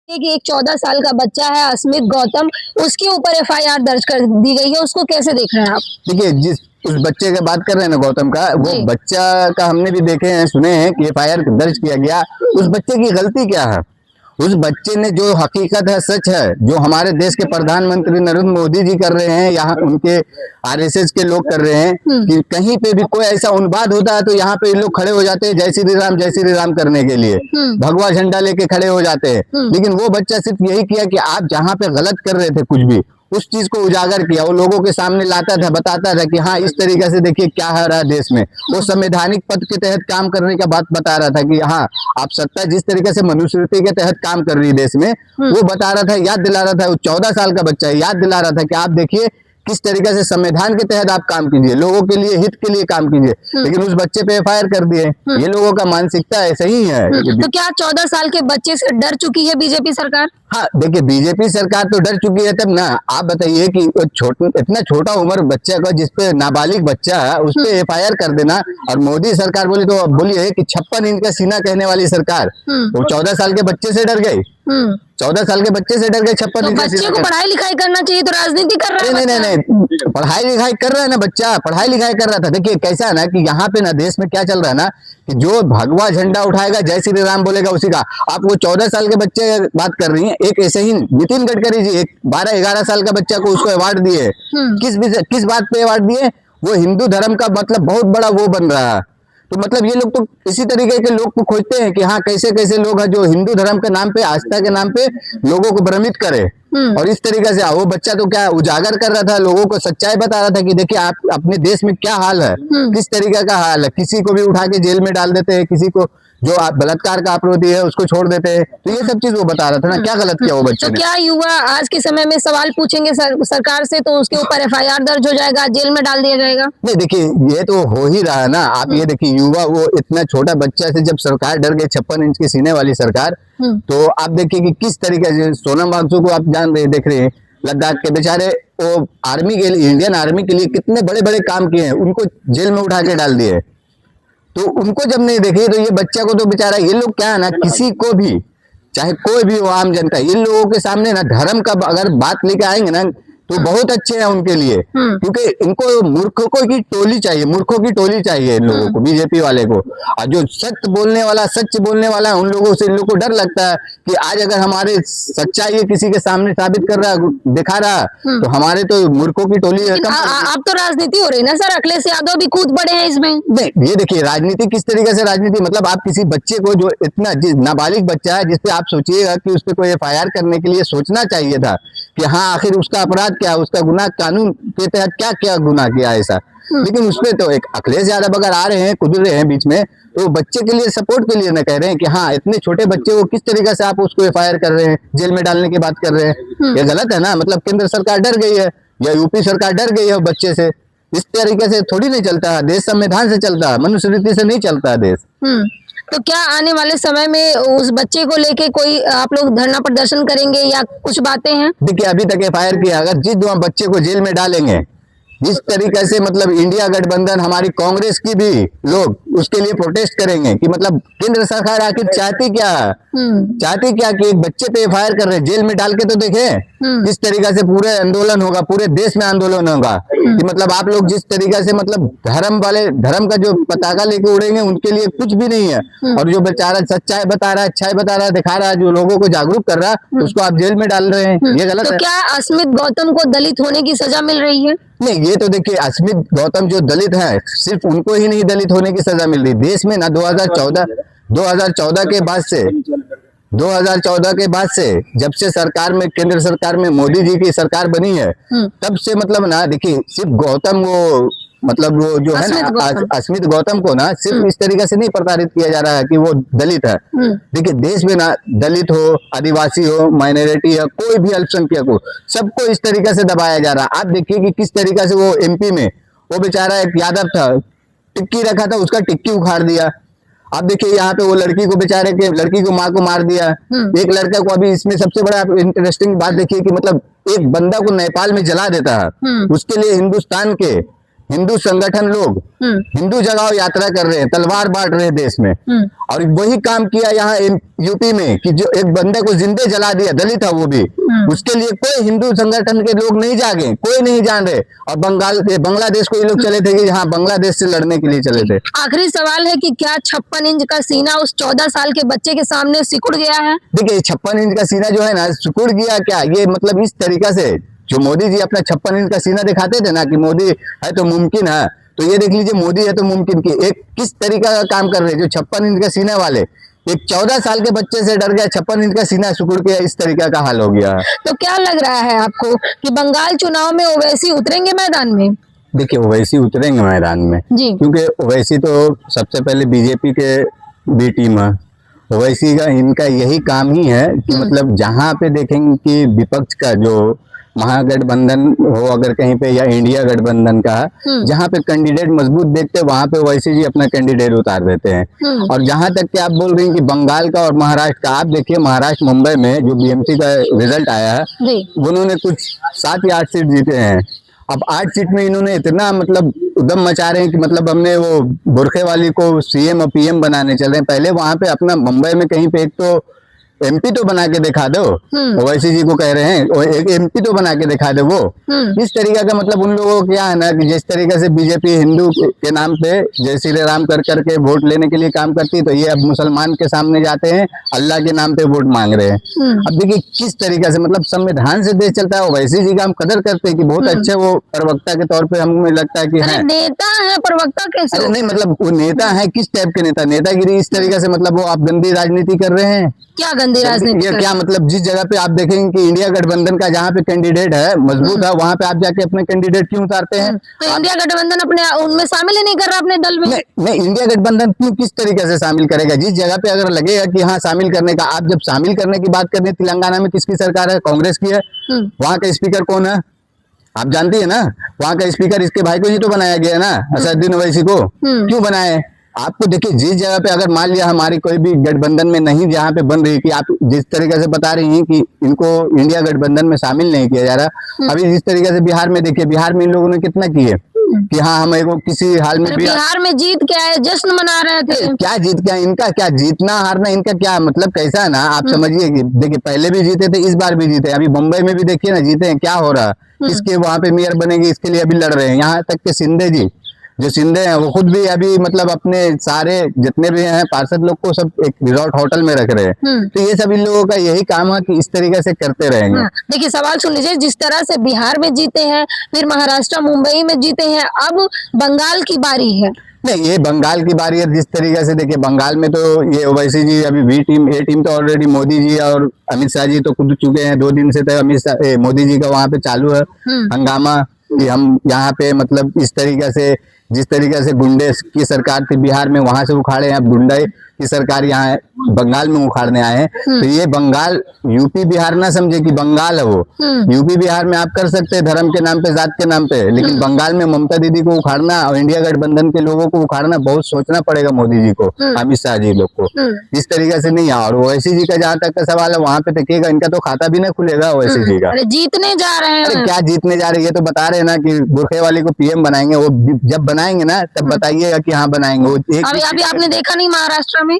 कि एक 14 साल का बच्चा है अस्मित गौतम, उसके ऊपर एफआईआर दर्ज कर दी गई है, उसको कैसे देख रहे हैं आप? देखिए, जिस उस बच्चे की बात कर रहे हैं ना गौतम का, वो जी। बच्चा का हमने भी देखे हैं, सुने हैं कि एफआईआर दर्ज किया गया। उस बच्चे की गलती क्या है? उस बच्चे ने जो हकीकत है, सच है, जो हमारे देश के प्रधानमंत्री नरेंद्र मोदी जी कर रहे हैं, यहाँ उनके आरएसएस के लोग कर रहे हैं कि कहीं पे भी कोई ऐसा उन्माद होता है तो यहाँ पे लोग खड़े हो जाते हैं जय श्री राम करने के लिए, भगवा झंडा लेके खड़े हो जाते हैं। लेकिन वो बच्चा सिर्फ यही किया कि आप जहाँ पे गलत कर रहे थे कुछ भी, उस चीज को उजागर किया, वो लोगों के सामने लाता था, बताता था कि हाँ इस तरीके से देखिए क्या हो रहा है देश में। वो संवैधानिक पद के तहत काम करने का बात बता रहा था कि हाँ आप सत्ता जिस तरीके से मनुस्मृति के तहत काम कर रही है देश में, वो बता रहा था, याद दिला रहा था। वो 14 साल का बच्चा है, याद दिला रहा था कि आप देखिए किस तरीके से संविधान के तहत आप काम कीजिए, लोगों के लिए, हित के लिए काम कीजिए। लेकिन उस बच्चे पे एफआईआर कर दिए। ये लोगों का मानसिकता ऐसा ही है। तो क्या 14 साल के बच्चे से डर चुकी है बीजेपी सरकार? हाँ देखिए, बीजेपी सरकार तो डर चुकी है तब ना। आप बताइए कि इतना छोटा उम्र बच्चा का, जिसपे नाबालिग बच्चा है, उस पे एफआईआर कर देना। और मोदी सरकार बोली तो बोलिए कि 56 इंच का सीना कहने वाली सरकार, वो 14 साल के बच्चे से डर गई। 14 साल के बच्चे से डर गए, 56 तो इंच का बच्चे सीना। को पढ़ाई लिखाई करना चाहिए, तो राजनीति कर रहा है। नहीं, पढ़ाई लिखाई कर रहा है ना बच्चा, पढ़ाई लिखाई कर रहा था। देखिए कैसा है ना कि यहाँ पे ना देश में क्या चल रहा है ना कि जो भगवा झंडा उठाएगा, जय श्री राम बोलेगा, उसी का। आप वो 14 साल के बच्चे बात कर रही हैं। एक ऐसे ही नितिन गडकरी जी, एक 12-11 साल का बच्चा को उसको अवार्ड दिए। किस बात पे अवार्ड दिए? वो हिंदू धर्म का मतलब बहुत बड़ा वो बन रहा है। तो मतलब ये लोग तो इसी तरीके के लोग को खोजते हैं कि हाँ कैसे कैसे लोग हैं जो हिंदू धर्म के नाम पे, आस्था के नाम पे लोगों को भ्रमित करे। और इस तरीके से वो बच्चा तो क्या उजागर कर रहा था, लोगों को सच्चाई बता रहा था कि देखिए आप अपने देश में क्या हाल है, किस तरीके का हाल है। किसी को भी उठा के जेल में डाल देते हैं, किसी को जो बलात्कार का अपराधी है उसको छोड़ देते हैं। तो ये सब चीज वो बता रहा था ना, क्या गलत किया वो बच्चे तो ने। क्या युवा आज के समय में सवाल पूछेंगे सरकार से तो उसके ऊपर एफआईआर दर्ज हो जाएगा, जेल में डाल दिया जाएगा? नहीं देखिए, ये तो हो ही रहा है ना। आप ये देखिए, युवा वो इतना छोटा बच्चा से जब सरकार डर गई, 56 इंच के सीने वाली सरकार, तो आप देखिए कि किस तरीके से सोनम वांगचुक को आप जान रहे देख रहे हैं, लद्दाख के बेचारे वो आर्मी के लिए, इंडियन आर्मी के लिए कितने बड़े बड़े काम किए हैं, उनको जेल में उठा के डाल दिए। तो उनको जब नहीं देखी तो ये बच्चा को तो बेचारा, ये लोग क्या है ना, किसी को भी, चाहे कोई भी हो, आम जनता, इन लोगों के सामने ना धर्म का अगर बात लेके आएंगे ना तो बहुत अच्छे हैं उनके लिए। क्योंकि इनको मूर्खों की टोली चाहिए, मूर्खों की टोली चाहिए इन लोगों को, बीजेपी वाले को। और जो सच बोलने वाला है, उन लोगों से इन लोगों को डर लगता है कि आज अगर हमारे सच्चाई किसी के सामने साबित कर रहा, दिखा रहा, तो हमारे तो मूर्खों की टोली अब तो राजनीति हो रही ना सर, अखिलेश यादव भी कूद पड़े हैं इसमें। नहीं, ये देखिए राजनीति किस तरीके से, राजनीति मतलब आप किसी बच्चे को, जो इतना नाबालिग बच्चा है, जिसपे आप सोचिएगा कि उस पर कोई एफआईआर करने के लिए सोचना चाहिए था कि हाँ आखिर उसका अपराध क्या, उसका गुनाह कानून के तहत क्या क्या गुनाह किया ऐसा। लेकिन उसपे तो एक अखिलेश यादव अगर आ रहे हैं, कुदर रहे हैं बीच में, तो बच्चे के लिए सपोर्ट के लिए ना कह रहे हैं कि हाँ इतने छोटे बच्चे को किस तरीके से आप उसको एफआईआर कर रहे हैं, जेल में डालने की बात कर रहे हैं। ये गलत है ना। मतलब केंद्र सरकार डर गई है या यूपी सरकार डर गई है बच्चे से। इस तरीके से थोड़ी नहीं चलता है देश, संविधान से चलता है, मनुस्मृति से नहीं चलता है देश। तो क्या आने वाले समय में उस बच्चे को लेके कोई आप लोग धरना प्रदर्शन करेंगे या कुछ बातें हैं? देखिए अभी तक एफआईआर किया, अगर जिस बच्चे को जेल में डालेंगे, जिस तरीके से मतलब इंडिया गठबंधन, हमारी कांग्रेस की भी लोग उसके लिए प्रोटेस्ट करेंगे कि मतलब केंद्र सरकार आखिर चाहती क्या है, चाहती क्या कि एक बच्चे पे एफआईआर कर रहे हैं, जेल में डाल के तो देखे किस तरीके से पूरे आंदोलन होगा, पूरे देश में आंदोलन होगा कि मतलब आप लोग जिस तरीके से मतलब धर्म का जो पताका लेके उड़ेंगे, उनके लिए कुछ भी नहीं है। और जो बेचारा सच्चाई बता रहा है, अच्छाई बता रहा है, दिखा रहा है, जो लोगों को जागरूक कर रहा है, उसको आप जेल में डाल रहे हैं, ये गलत तो है। क्या अस्मित गौतम को दलित होने की सजा मिल रही है? नहीं, ये तो देखिए अस्मित गौतम जो दलित है, सिर्फ उनको ही नहीं दलित होने की सजा मिल रही देश में ना। 2014 के बाद से, 2014 के बाद से जब से सरकार में, केंद्र सरकार में मोदी जी की सरकार बनी है, तब से मतलब ना देखिए सिर्फ गौतम वो मतलब वो जो है ना अस्मित गौतम को ना सिर्फ इस तरीके से नहीं प्रताड़ित किया जा रहा है कि वो दलित है। देखिए देश में ना दलित हो, आदिवासी हो, माइनॉरिटी है, कोई भी अल्पसंख्यक हो, सबको इस तरीके से दबाया जा रहा है। आप देखिए कि किस तरीके से वो एमपी में वो बेचारा एक यादव था, टिक्की रखा था, उसका टिक्की उखाड़ दिया। आप देखिए यहाँ पे वो लड़की को, बेचारे के लड़की को, माँ को मार दिया। एक लड़का को, अभी इसमें सबसे बड़ा इंटरेस्टिंग बात देखिए कि मतलब एक बंदा को नेपाल में जला देता है, उसके लिए हिंदुस्तान के हिंदू संगठन लोग हिंदू जगह यात्रा कर रहे हैं, तलवार बांट रहे हैं देश में। और वही काम किया यहाँ यूपी में कि जो एक बंदे को जिंदे जला दिया, दलित है वो भी, उसके लिए कोई हिंदू संगठन के लोग नहीं जागे, कोई नहीं जान रहे। और बांग्लादेश को ये लोग चले थे कि हाँ बांग्लादेश से लड़ने के लिए चले थे। आखिरी सवाल है कि क्या 56 इंच का सीना उस 14 साल के बच्चे के सामने सिकुड़ गया है? देखिए 56 इंच का सीना जो है ना, सिकुड़ गया क्या, ये मतलब इस तरीका से जो मोदी जी अपना 56 इंच का सीना दिखाते थे ना कि मोदी है तो मुमकिन है, तो ये देख लीजिए मोदी है तो मुमकिन की एक किस तरीका का काम कर रहे हैं। जो 56 इंच का सीना वाले एक 14 साल के बच्चे से डर गया, 56 इंच का सीना सिकुड़ के इस तरीका का हाल हो गया है। तो क्या लग रहा है आपको कि बंगाल चुनाव में ओवैसी उतरेंगे मैदान में? देखिए ओवैसी उतरेंगे मैदान में जी। क्योंकि ओवैसी तो सबसे पहले बीजेपी के बी टीम है। ओवैसी का इनका यही काम ही है कि मतलब जहां पे देखेंगे कि विपक्ष का जो महागठबंधन हो अगर कहीं पे या इंडिया गठबंधन का, जहाँ पे कैंडिडेट मजबूत देखते हैं वहां पे ओवैसी जी अपना कैंडिडेट उतार देते हैं। और जहां तक कि आप बोल रही हैं कि बंगाल का और महाराष्ट्र का, आप देखिए महाराष्ट्र मुंबई में जो बीएमसी का रिजल्ट आया है उन्होंने कुछ 7 या 8 सीट जीते हैं। अब 8 सीट में इन्होंने इतना मतलब उद्यम मचा रहे हैं कि मतलब हमने वो बुरखे वाली को सीएम और पीएम बनाने चल रहे हैं। पहले वहां पे अपना मुंबई में कहीं पे एक तो एमपी तो बना के दिखा दो, ओवैसी जी को कह रहे हैं और एक एमपी तो बना के दिखा दो। वो इस तरीके का मतलब उन लोगों को क्या है ना कि जिस तरीके से बीजेपी हिंदू के नाम पे जय श्री राम कर करके वोट लेने के लिए काम करती है, तो ये अब मुसलमान के सामने जाते हैं अल्लाह के नाम पे वोट मांग रहे हैं। अब देखिए किस तरीके से मतलब संविधान से देश चलता है। ओवैसी जी का हम कदर करते हैं कि बहुत अच्छे वो प्रवक्ता के तौर पर हमें लगता है कि है नेता है, प्रवक्ता कैसे? नहीं मतलब वो नेता है, किस टाइप के नेता, नेतागिरी इस तरीके से मतलब वो आप गंदी राजनीति कर रहे हैं। क्या गंदी राजनीति? ये क्या मतलब जिस जगह पे आप देखेंगे कि इंडिया गठबंधन का जहाँ पे कैंडिडेट है मजबूत है, वहाँ पे आप जाके अपने कैंडिडेट क्यों उतारते हैं? तो इंडिया गठबंधन अपने उनमें शामिल ही नहीं कर रहा अपने दल में? नहीं इंडिया गठबंधन क्यों किस तरीके से शामिल करेगा? जिस जगह पे अगर लगेगा कि हाँ शामिल करने का, आप जब शामिल करने की बात करने, तेलंगाना में किसकी सरकार है? कांग्रेस की है। वहाँ का स्पीकर कौन है आप जानती है ना? वहाँ का स्पीकर इसके भाई को ही तो बनाया गया ना, असदुद्दीन ओवैसी को। क्यों बनाए? आपको देखिए जिस जगह पे अगर मान लिया हमारी कोई भी गठबंधन में नहीं, जहाँ पे बन रही कि आप जिस तरीके से बता रही हैं कि इनको इंडिया गठबंधन में शामिल नहीं किया जा रहा, अभी जिस तरीके से बिहार में देखिए, बिहार में इन लोगों ने कितना किए कि हाँ हम एगो किसी हाल में बिहार में जीत क्या है, जश्न मना रहे थे। क्या जीत क्या इनका, क्या जीतना हारना इनका क्या मतलब कैसा है ना, आप समझिए कि देखिए पहले भी जीते थे, इस बार भी जीते, अभी मुंबई में भी देखिए ना जीते हैं, क्या हो रहा है, किसके वहां पे मेयर बनेगी इसके लिए अभी लड़ रहे हैं। यहाँ तक के शिंदे जी जो शिंदे हैं वो खुद भी अभी मतलब अपने सारे जितने भी हैं पार्षद लोग को सब एक रिजॉर्ट होटल में रख रहे हैं। तो ये सब इन लोगों का यही काम है कि इस तरीके से करते रहेंगे। देखिए सवाल सुन लीजिए, जिस तरह से बिहार में जीते हैं, फिर महाराष्ट्र मुंबई में जीते हैं, अब बंगाल की बारी है। नहीं ये बंगाल की बारी है। जिस तरीके से देखिए बंगाल में तो ये ओवैसी जी अभी बी टीम, ए टीम तो ऑलरेडी मोदी जी और अमित शाह जी तो खुद चुके हैं। 2 दिन से तो मोदी जी का वहां पे चालू है हंगामा कि हम यहाँ पे मतलब इस तरीके से, जिस तरीके से गुंडे की सरकार थी बिहार में वहां से उखाड़े हैं, गुंडे की सरकार यहाँ बंगाल में उखाड़ने आए हैं। तो ये बंगाल यूपी बिहार ना समझे कि बंगाल है वो। यूपी बिहार में आप कर सकते हैं धर्म के नाम पे, जात के नाम पे, लेकिन बंगाल में ममता दीदी को उखाड़ना और इंडिया गठबंधन के लोगों को उखाड़ना बहुत सोचना पड़ेगा मोदी जी को, अमित शाह जी लोग को। इस तरीके से नहीं। और ओवैसी जी का जहाँ तक का सवाल है वहां पे देखिएगा इनका तो खाता भी ना खुलेगा ओवैसी जी का। जीतने जा रहे हैं। क्या जीतने जा रहे हैं? ये तो बता रहे हैं ना कि बुरखे वाली को पीएम बनाएंगे। वो जब बनाएंगे ना तब बताइएगा कि हाँ बनाएंगे। अभी आपने देखा नहीं महाराष्ट्र में?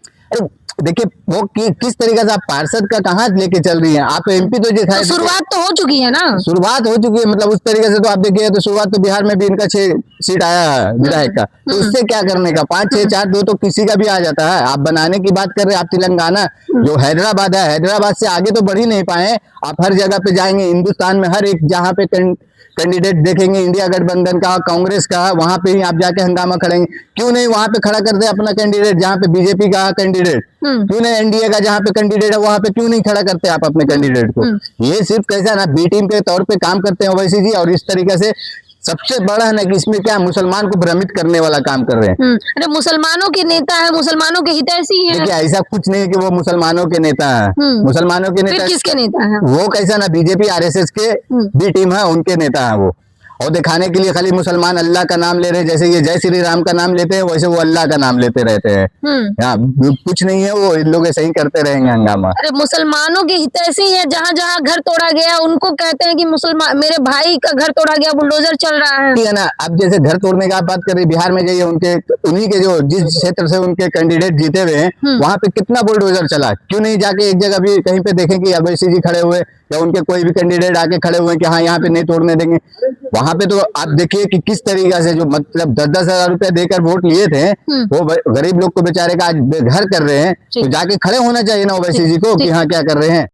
देखिए वो किस तरीके से आप पार्षद का कहाँ लेके चल रही हैं आप? एमपी तो दिखाई, शुरुआत तो हो चुकी है ना, शुरुआत हो चुकी है मतलब उस तरीके से तो आप देखिए तो शुरुआत तो बिहार में भी इनका 6 सीट आया है विधायक का, तो उससे क्या करने का? 5 6 4 2 तो किसी का भी आ जाता है। आप बनाने की बात कर रहे हैं। आप तेलंगाना जो हैदराबाद है, हैदराबाद से आगे तो बढ़ ही नहीं पाए। आप हर जगह पे जाएंगे हिंदुस्तान में, हर एक जहाँ पे कैंडिडेट देखेंगे इंडिया गठबंधन का, कांग्रेस का, वहां पे ही आप जाके हंगामा खड़ेंगे। क्यों नहीं वहां पे खड़ा कर दे अपना कैंडिडेट? जहाँ पे बीजेपी का कैंडिडेट, क्यों नहीं एनडीए का जहाँ पे कैंडिडेट है वहां पे क्यों नहीं खड़ा करते आप अपने कैंडिडेट को? ये सिर्फ कैसा ना बी टीम के तौर पे काम करते हैं ओवैसी जी। और इस तरीके से सबसे बड़ा है ना कि इसमें क्या मुसलमान को भ्रमित करने वाला काम कर रहे हैं। अरे मुसलमानों के नेता है, मुसलमानों के हितैषी है। देखिए ऐसा कुछ नहीं है कि वो मुसलमानों के नेता है। मुसलमानों के नेता किसके नेता है? वो कैसा ना बीजेपी आरएसएस के बी टीम है, उनके नेता है वो। और दिखाने के लिए खाली मुसलमान अल्लाह का नाम ले रहे हैं, जैसे ये जय श्री राम का नाम लेते हैं वैसे वो अल्लाह का नाम लेते रहते हैं। यहाँ कुछ नहीं है, वो इन लोग ऐसे ही करते रहेंगे हंगामा। अरे मुसलमानों की हित ऐसी है, जहाँ जहाँ घर तोड़ा गया उनको कहते हैं कि मुसलमान, मेरे भाई का घर तोड़ा गया, बुलडोजर चल रहा है। ठीक है ना। अब जैसे घर तोड़ने की आप बात कर रही, बिहार में जाइए, उनके उन्हीं के जो जिस क्षेत्र से उनके कैंडिडेट जीते हुए हैं वहां पे कितना बुलडोजर चला। क्यों नहीं जाके एक जगह भी कहीं पे देखें कि अवैसी जी खड़े हुए या उनके कोई भी कैंडिडेट आके खड़े हुए कि हाँ यहाँ पे नहीं तोड़ने देंगे। वहां पे तो आप देखिए कि किस तरीके से जो मतलब 10-10 हजार रुपया देकर वोट लिए थे वो गरीब लोग को बेचारे का आज बेघर कर रहे हैं। तो जाके खड़े होना चाहिए ना ओवैसी जी को कि हाँ क्या कर रहे हैं।